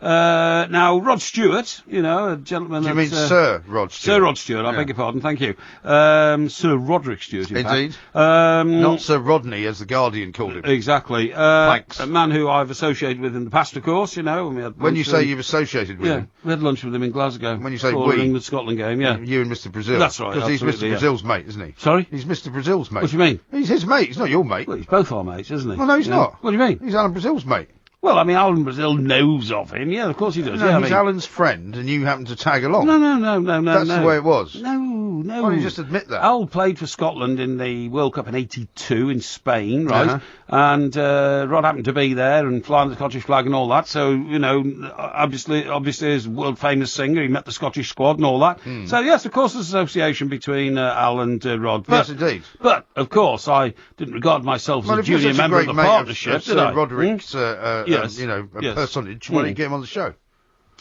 Now, Rod Stewart, a gentleman. Do you mean Sir Rod Stewart? Sir Rod Stewart, I beg your pardon, thank you. Sir Roderick Stewart, in Indeed. fact. Not Sir Rodney, as the Guardian called him. Exactly. Thanks. A man who I've associated with in the past, of course, When you say you've associated with him? We had lunch with him in Glasgow. When you say for the England-Scotland game, yeah. You and Mr. Brazil. That's right, because he's Mr. yeah. Brazil's mate, isn't he? Sorry? He's Mr. Brazil's mate. What do you mean? He's his mate, he's not your mate. Well, he's both our mates, isn't he? Well, no, he's not. What do you mean? He's Alan Brazil's mate. Well, I mean, Alan Brazil knows of him. Yeah, of course he does. No, he's Alan's friend, and you happen to tag along. No. That's the way it was. No. Why don't you just admit that? Al played for Scotland in the World Cup in '82 in Spain, right? Uh-huh. And Rod happened to be there and flying the Scottish flag and all that. So, obviously as a world famous singer, he met the Scottish squad and all that. So, yes, of course, there's association between Al and Rod. Yes, indeed. But, of course, I didn't regard myself as a junior member of the partnership, did I? Roderick's, Yes. personage. Why don't you get him on the show?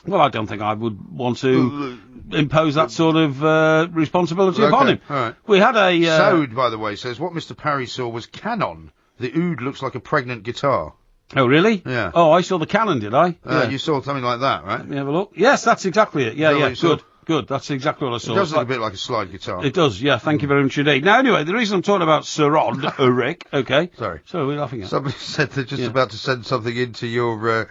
Well, I don't think I would want to impose that sort of responsibility upon him. All right. We had a... Sode, by the way, says, what Mr. Parry saw was Canon. The oud looks like a pregnant guitar. Oh, really? Yeah. Oh, I saw the Canon, did I? You saw something like that, right? Let me have a look. Yes, that's exactly it. Yeah, what you saw? Good. That's exactly what I saw. It does look a bit like a slide guitar. It does, yeah. Thank you very much indeed. Now, anyway, the reason I'm talking about Sir Rod, Rick, okay. Sorry. So, we're laughing at. Somebody said they're just about to send something into your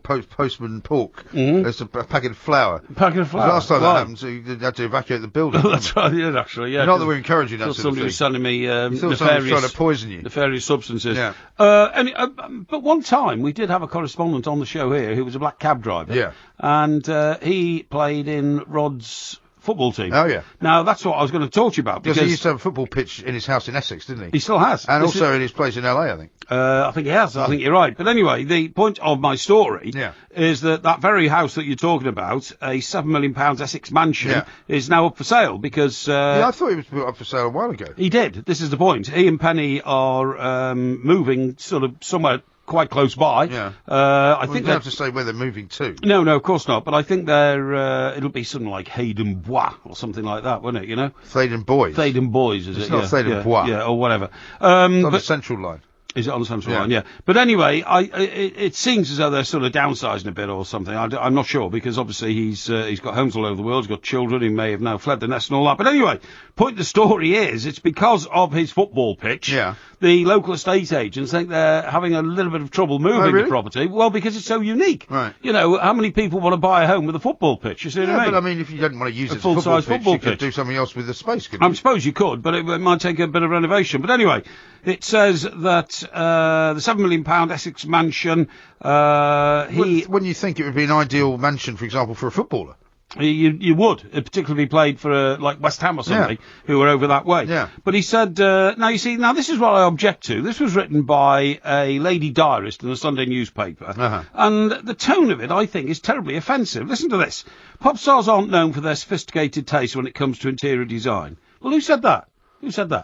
postman pork. There's a packet of flour. Last time that happened, so you had to evacuate the building. That's right, yeah, actually, yeah. Not that we're encouraging that sort of somebody thing. was sending me somebody was trying to poison you. nefarious substances. Yeah. But one time we did have a correspondent on the show here who was a black cab driver. Yeah. And he played in Rod's football team. Oh, yeah. Now, that's what I was going to talk to you about. Because he used to have a football pitch in his house in Essex, didn't he? He still has. And also in his place in LA, I think. I think he has. I think you're right. But anyway, the point of my story is that very house that you're talking about, a £7 million Essex mansion, is now up for sale because... I thought it was put up for sale a while ago. He did. This is the point. He and Penny are moving sort of somewhere quite close by. Yeah. I think you don't have to say where they're moving to. No, of course not. But I think it'll be something like Hayden Bois or something like that, won't it? Hayden Boys. Hayden Boys, is it's it? Not Hayden Bois. Yeah, or whatever. It's on the Central Line. Is it on the Central Line? Yeah. But anyway, it seems as though they're sort of downsizing a bit or something. I'm not sure because obviously he's got homes all over the world. He's got children. He may have now fled the nest and all that. But anyway, point of the story is it's because of his football pitch. Yeah. The local estate agents think they're having a little bit of trouble moving the property. Well, because it's so unique. Right. How many people want to buy a home with a football pitch? You see what I mean? But I mean, if you don't want to use it as a full-size football pitch, you could do something else with the space, couldn't you? I suppose you could, but it might take a bit of renovation. But anyway, it says that the £7 million Essex mansion, Wouldn't you think it would be an ideal mansion, for example, for a footballer? You would, particularly played for like West Ham or something, who were over that way. Yeah. But he said, now this is what I object to. This was written by a lady diarist in a Sunday newspaper, and the tone of it, I think, is terribly offensive. Listen to this. Pop stars aren't known for their sophisticated taste when it comes to interior design. Well, who said that?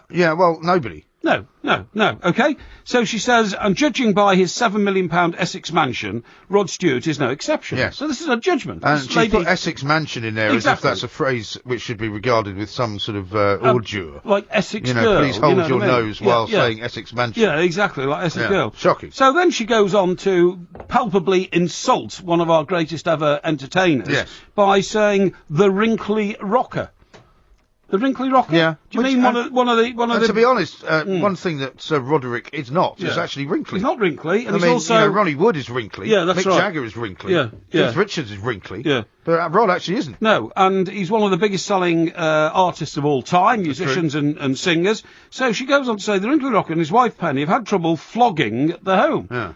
Yeah, well, nobody. No. Okay. So she says, and judging by his £7 million Essex mansion, Rod Stewart is no exception. Yes. So this is a judgment. And she put Essex mansion in there as if that's a phrase which should be regarded with some sort of ordure. Like Essex girl. Please hold your nose while saying Essex mansion. Yeah, exactly, like Essex girl. Shocking. So then she goes on to palpably insult one of our greatest ever entertainers by saying the wrinkly rocker. The wrinkly rocker? Yeah. Do you mean one of the... To be honest, one thing that Sir Roderick is not is actually wrinkly. He's not wrinkly, and he's also... Ronnie Wood is wrinkly. Yeah, that's Mick right. Jagger is wrinkly. Yeah. Keith Richards is wrinkly. Yeah. But Rod actually isn't. No, and he's one of the biggest selling artists of all time, musicians and singers. So she goes on to say the wrinkly rocker and his wife Penny have had trouble flogging the home. Yeah.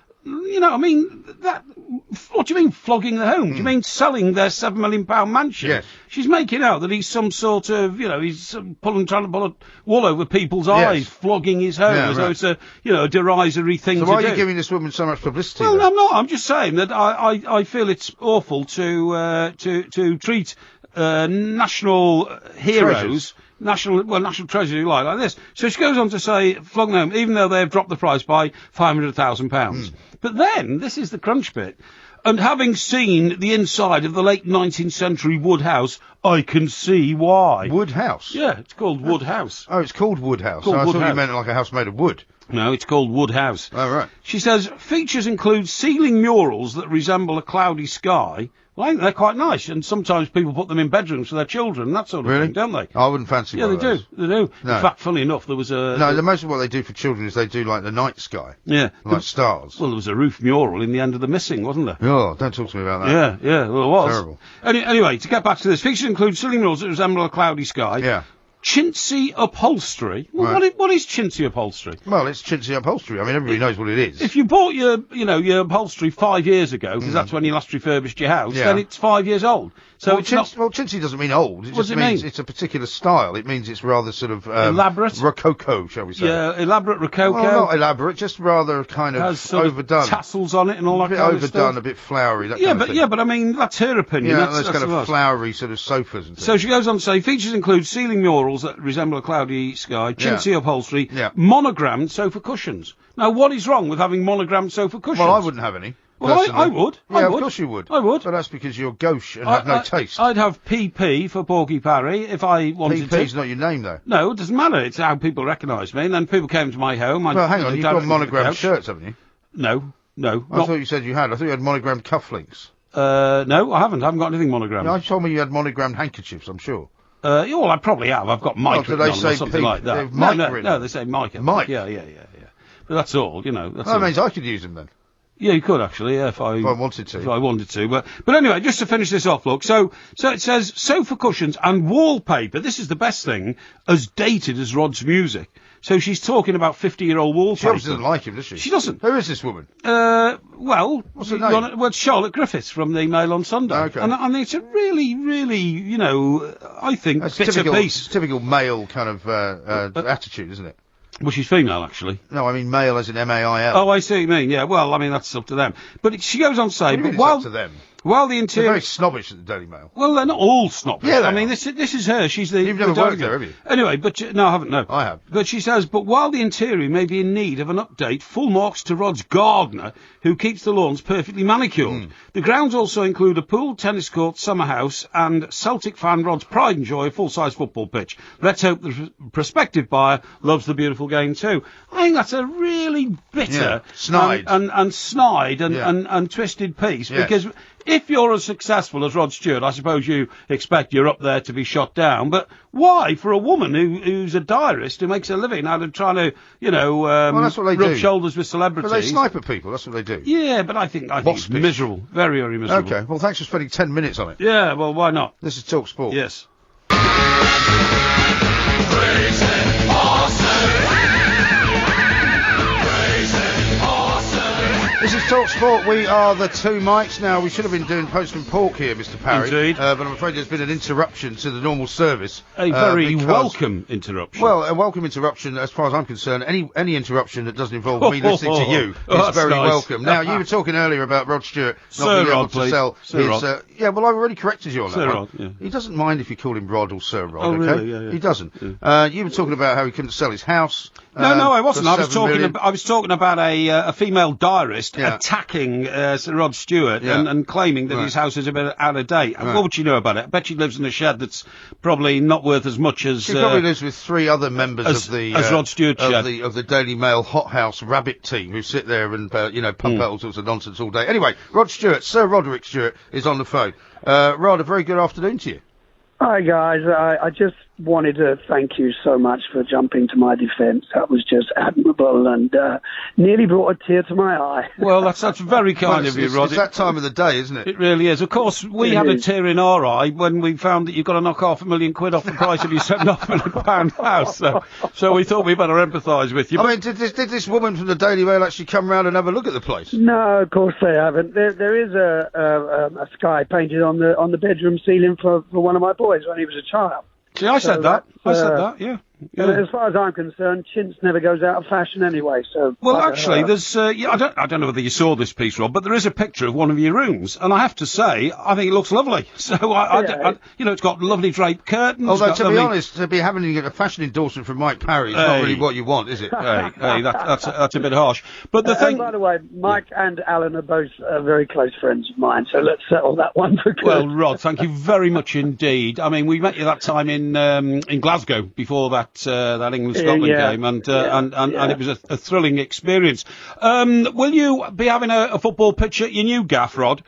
What do you mean flogging the home? Do you mean selling their £7 million mansion? Yes. She's making out that he's some sort of, he's trying to pull a wool over people's eyes, flogging his home as though it's a derisory thing to do. So why are you giving this woman so much publicity? Well, I'm not. I'm just saying that I feel it's awful to treat national heroes. National treasure, you like this. So she goes on to say, flog them home, even though they have dropped the price by £500,000. But then, this is the crunch bit, and having seen the inside of the late 19th century Wood House, I can see why. Wood House? Yeah, it's called Wood House. Oh, it's called Wood House. I thought you meant like a house made of wood. No, it's called Wood House. Oh, right. She says, features include ceiling murals that resemble a cloudy sky. Well, I think they're quite nice, and sometimes people put them in bedrooms for their children and that sort of thing, don't they? I wouldn't fancy one of those. They do. No. In fact, funny enough, there was a... No, most of what they do for children is they do, like, the night sky. Yeah. Like stars. Well, there was a roof mural in the end of The Missing, wasn't there? Oh, don't talk to me about that. Yeah, well, it was. Terrible. Anyway, to get back to this, features include ceiling murals that resemble a cloudy sky. Yeah. Chintzy upholstery. Well, right. What is chintzy upholstery? Well, it's chintzy upholstery. I mean, everybody knows what it is. If you bought your upholstery 5 years ago, because that's when you last refurbished your house, then it's 5 years old. So chintzy doesn't mean old. It just means it's a particular style. It means it's rather sort of elaborate, rococo, shall we say? Yeah, elaborate rococo. Well, not elaborate, just rather kind of overdone. Tassels on it and all that kind overdone, of stuff. A bit flowery. That kind of thing. But I mean that's her opinion. Yeah, that's kind of flowery sort of sofas and things. So she goes on to say features include ceiling murals that resemble a cloudy sky, chintzy upholstery, monogrammed sofa cushions. Now, what is wrong with having monogrammed sofa cushions? Well, I wouldn't have any. Well, I would. Yeah, of course you would. I would. But that's because you're gauche and have no taste. I'd have PP for Porky Parry if I wanted to. PP's not your name, though. No, it doesn't matter. It's how people recognise me. And then people came to my home. Well, hang on. You've got monogrammed shirts, haven't you? No. I thought you said you had. I thought you had monogrammed cufflinks. No, I haven't. I haven't got anything monogrammed. No, you told me you had monogrammed handkerchiefs, I'm sure. Well, I probably have. I've got Mike written on or something like that. No, they say Mike. Mike? Yeah. But that's all, That means I could use them then. Yeah, you could actually, if I wanted to. If I wanted to, but anyway, just to finish this off, look. So it says sofa cushions and wallpaper. This is the best thing, as dated as Rod's music. So she's talking about 50-year-old wallpaper. She obviously doesn't like him, does she? She doesn't. Who is this woman? Well, what's her name? Well, Charlotte Griffiths from the Mail on Sunday. Okay. And I mean, it's a really, really, I think, bitter piece. It's typical male kind of attitude, isn't it? Well, she's female, actually. No, I mean male as in M-A-I-L. Oh, I see what you mean, yeah. Well, I mean, that's up to them. But she goes on to say... What do you mean it's up to them? While the interior... They're very snobbish at the Daily Mail. Well, they're not all snobbish. Yeah, I mean, this is her. She's the... You've never worked there, have you? Anyway, no, I haven't, no. I have. But she says, but while the interior may be in need of an update, full marks to Rod's gardener, who keeps the lawns perfectly manicured. The grounds also include a pool, tennis court, summer house, and Celtic fan Rod's pride and joy, a full-size football pitch. Let's hope the prospective buyer loves the beautiful game too. I think that's a really bitter... snide. And snide and twisted piece, because... If you're as successful as Rod Stewart, I suppose you expect you're up there to be shot down. But why, for a woman who's a diarist who makes a living out of trying to, well, that's what they rub do. Shoulders with celebrities? But they snipe at people. That's what they do. Yeah, but I think it's miserable. Very, very miserable. Okay. Well, thanks for spending 10 minutes on it. Yeah. Well, why not? This is talkSPORT. Yes. This is talkSPORT. We are the two mics now. We should have been doing Postman Pork here, Mr. Parry. Indeed. But I'm afraid there's been an interruption to the normal service. A very welcome interruption. Well, a welcome interruption, as far as I'm concerned. Any interruption that doesn't involve me listening to you is very welcome. Now, you were talking earlier about Rod Stewart not being able to sell his... yeah, well, I've already corrected you on that one. Rod, yeah. He doesn't mind if you call him Rod or Sir Rod, okay? Really? Yeah. He doesn't. Yeah. You were talking about how he couldn't sell his house. No, I wasn't. I was talking about a female diarist attacking Sir Rod Stewart and claiming that his house is a bit out of date. What would she know about it? I bet she lives in a shed that's probably not worth as much as... She probably lives with three other members of the... As Rod Stewart shed. Of the Daily Mail hothouse rabbit team who sit there and, pump out all sorts of nonsense all day. Anyway, Rod Stewart, Sir Roderick Stewart, is on the phone. Rod, a very good afternoon to you. Hi, guys. I just wanted to thank you so much for jumping to my defence. That was just admirable and nearly brought a tear to my eye. Well, that's very kind of you, Rod. It's that time of the day, isn't it? It really is. Of course, we had a tear in our eye when we found that you've got to knock £500,000 off the price of your £7.5 million house. So we thought we'd better empathise with you. I mean, did this woman from the Daily Mail actually come round and have a look at the place? No, of course they haven't. There is a sky painted on the bedroom ceiling for one of my boys when he was a child. See, I said that, yeah. As far as I'm concerned, chintz never goes out of fashion anyway. So well, actually, there's I don't know whether you saw this piece, Rob, but there is a picture of one of your rooms, and I have to say, I think it looks lovely. So it's got lovely draped curtains. Although to be honest, to be having a fashion endorsement from Mike Parry is not really what you want, is it? That's a bit harsh. But the thing, by the way, Mike and Alan are both very close friends of mine, so let's settle that one for good. Well, Rod, thank you very much indeed. I mean, we met you that time in Glasgow before that. that England-Scotland game, and it was a thrilling experience. Will you be having a football pitch at your new gaff, Rod?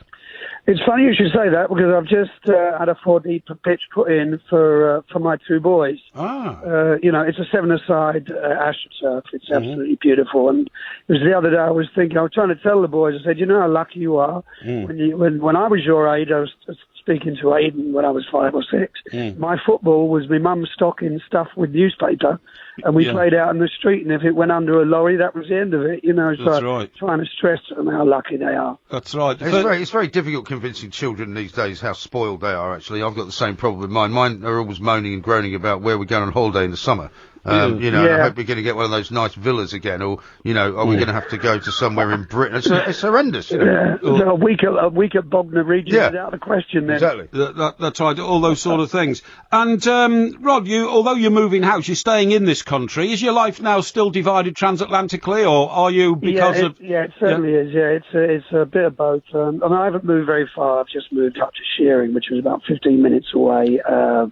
It's funny you should say that, because I've just had a 4D pitch put in for my two boys. It's a 7-a-side AstroTurf. It's absolutely beautiful. And it was the other day I was trying to tell the boys, I said, you know how lucky you are. When I was your age, I was speaking to Aidan when I was 5 or 6. My football was my mum's stocking stuffed with newspaper, and we played out in the street, and if it went under a lorry, that was the end of it, That's right. Trying to stress to them how lucky they are. That's right. It's very difficult convincing children these days how spoiled they are, actually. I've got the same problem with mine. Mine are always moaning and groaning about where we're going on holiday in the summer. I hope we're going to get one of those nice villas again, or, are we going to have to go to somewhere in Britain? It's horrendous, a week at Bognor Regis is out of the question then. Exactly. That's right, all those sort of things. And, Rod, although you're moving house, you're staying in this country. Is your life now still divided transatlantically, or are you it certainly is, It's a bit of both. I haven't moved very far. I've just moved up to Shearing, which was about 15 minutes away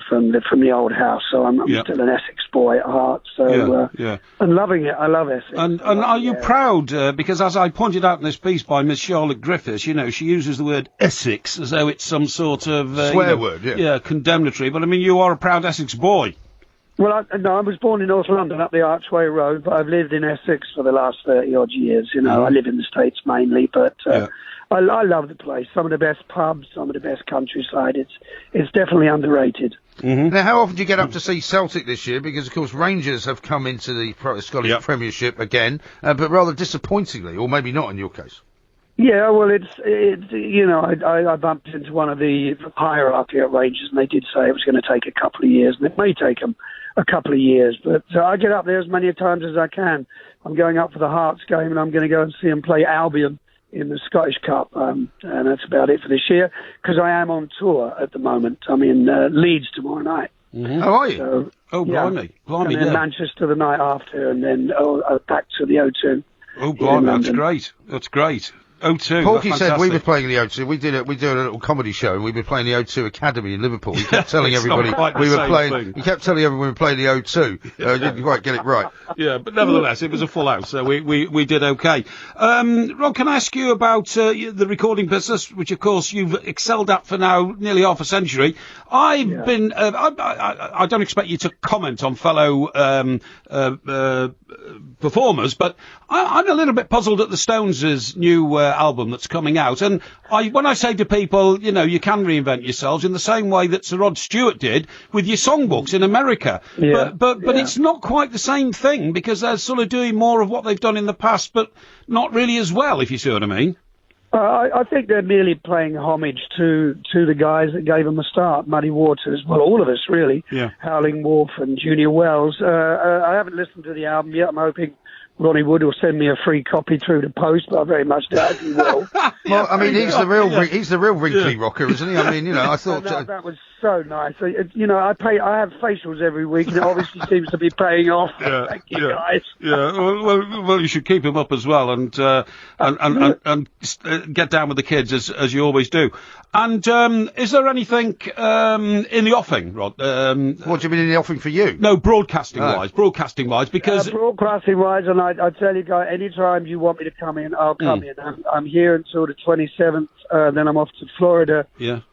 from the old house, so I'm still an Essex boy at heart. And loving it. I love Essex. And are you proud? Because as I pointed out in this piece by Miss Charlotte Griffiths, she uses the word Essex as though it's some sort of swear word. Condemnatory. But I mean, you are a proud Essex boy. Well, I was born in North London up the Archway Road, but I've lived in Essex for the last 30 odd years. I live in the States mainly, but I love the place. Some of the best pubs, some of the best countryside. It's definitely underrated. Now, how often do you get up to see Celtic this year? Because, of course, Rangers have come into the Scottish Premiership again, but rather disappointingly, or maybe not in your case. Yeah, well, I bumped into one of the hierarchy at Rangers, and they did say it was going to take a couple of years, and it may take them a couple of years, but I get up there as many times as I can. I'm going up for the Hearts game, and I'm going to go and see them play Albion in the Scottish Cup, and that's about it for this year, because I am on tour at the moment. I'm in Leeds tomorrow night. How are you? Blimey. And then Manchester the night after, and then back to the O2. Oh, blimey, that's great. O2. Porky said we were playing the O2. We did a little comedy show, and we were playing the O2 Academy in Liverpool. He kept telling everybody we were playing. He kept telling everyone we were playing the O2. Didn't quite get it right. Yeah, but nevertheless, it was a full house, so we did okay. Ron, can I ask you about the recording business, which of course you've excelled at for now nearly half a century? I've been. I don't expect you to comment on fellow performers, but I'm a little bit puzzled at the Stones' new album that's coming out, and when I say to people, you can reinvent yourselves in the same way that Sir Rod Stewart did with your songbooks in America, but it's not quite the same thing, because they're sort of doing more of what they've done in the past, but not really as well, if you see what I mean. I think they're merely playing homage to the guys that gave them a start, Muddy Waters, well, all of us really, Howling Wolf and Junior Wells. I haven't listened to the album yet. I'm hoping Ronnie Wood will send me a free copy through the post, but I very much doubt he will. Well, I mean, he's the real wrinkly rocker, isn't he? I mean, I thought that was so nice. I have facials every week, and it obviously seems to be paying off. Thank you, guys. Well, you should keep him up as well, and get down with the kids as you always do. And is there anything in the offing, Rod? What do you mean in the offing for you? No, broadcasting-wise, because broadcasting-wise, and I tell you guys, any time you want me to come in, I'll come in. I'm here until the 27th, then I'm off to Florida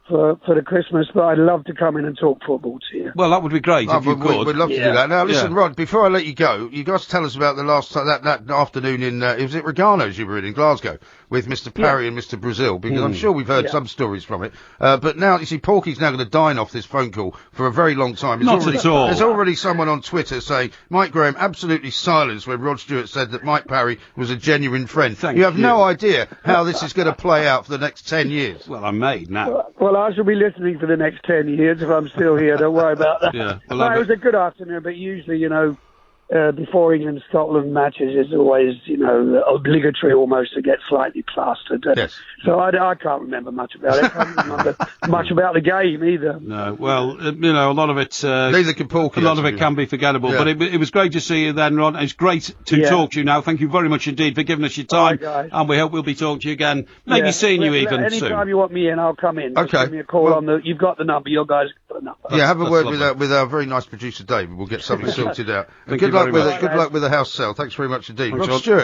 for the Christmas, but I'd love to come in and talk football to you. Well, that would be great if you could. We'd love to do that. Now, listen, Rod, before I let you go, you guys tell us about the last that afternoon in, was it Regano's you were in Glasgow with Mr. Parry and Mr. Brazil, because I'm sure we've heard some stories from it. But now, you see, Porky's now going to dine off this phone call for a very long time. At all. There's already someone on Twitter saying, Mike Graham absolutely silenced when Rod Stewart said that Mike Parry was a genuine friend. You have no idea how this is going to play out for the next 10 years. Well, I'm made now. Well, I shall be listening for the next 10 years if I'm still here. Don't worry about that. Yeah. It was a good afternoon, but usually, before England-Scotland matches is always, obligatory almost to get slightly plastered. Yes. So I can't remember much about it. I can't remember much about the game either. No, well, a lot of it... neither can Paul. A lot of it can be forgettable, but it was great to see you then, Ron. It's great to talk to you now. Thank you very much indeed for giving us your time, and we hope we'll be talking to you again, maybe seeing you even soon. Anytime you want me in, I'll come in. Okay. Just give me a call on you've got the number, your guys got the number. Yeah, have a word with our very nice producer David. We'll get something sorted out. And good luck with the house sale. Thanks very much indeed, Rob Stewart.